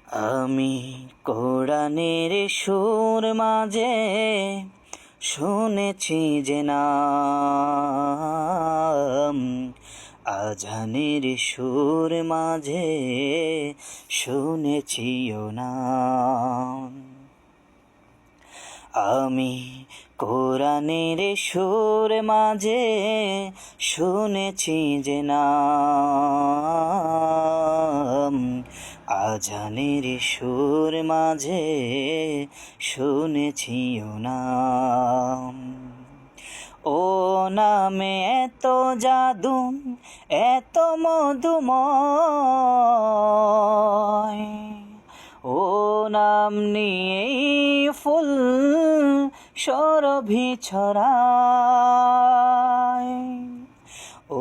আমি কোরআনের সুর মাঝে শুনেছি যে নাম, আজানের সুর মাঝে শুনেছি ও নাম। আমি কোরআনের সুর মাঝে শুনেছি যে নাম, আজানের সুর মাঝে শুনেছি ও নাম। ও নামে এত জাদু, এত মধুময়, ও নাম নিয়েই ফুল সরভি ছড়ায়।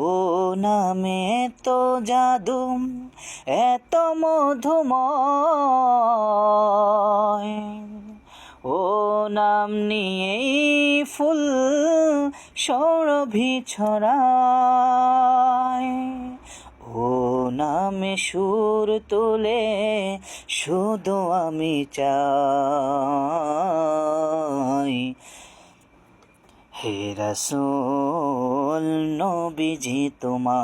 ও নামে তো জাদু, এত মধুময়, ও নাম নিয়েই ফুল সরভি ছড়ায়। ও নামে সুর তোলে শুধু আমি চাই, হে রাসূল নবীজি তোমায়,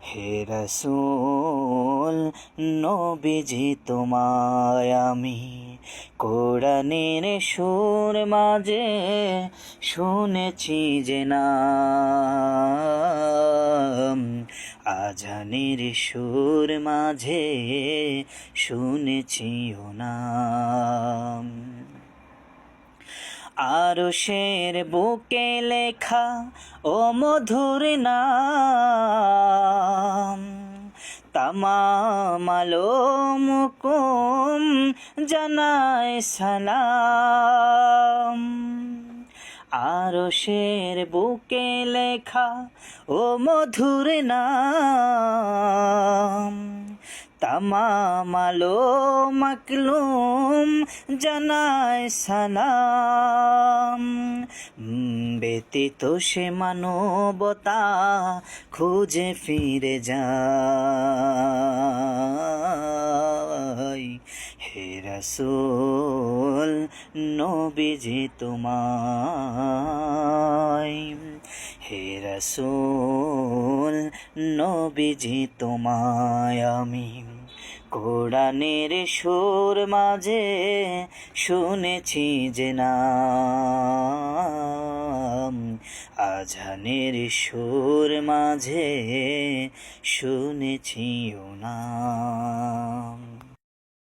হে রাসূল নবীজি তোমায় আমি কোরআনের সুর মাঝে শুনেছি যে নাম, আজানের সুর মাঝে শুনেছি ও নাম। আরশের বুকে লেখা ও মধুর নাম, তামাম আলমকুম জানায় সালাম। আরশের বুকে লেখা ও মধুর নাম, তামাম মাকলুম জানায় সালাম। ব্যতীত সে মানবতা খুঁজে ফিরে যায়, হে রাসূল নবীজি তোমায়, হে রাসূল নবীজি তোমায় আমি কোরআনের সুর মাঝে শুনেছি যে নাম, আজানের সুর মাঝে শুনেছি ও নাম।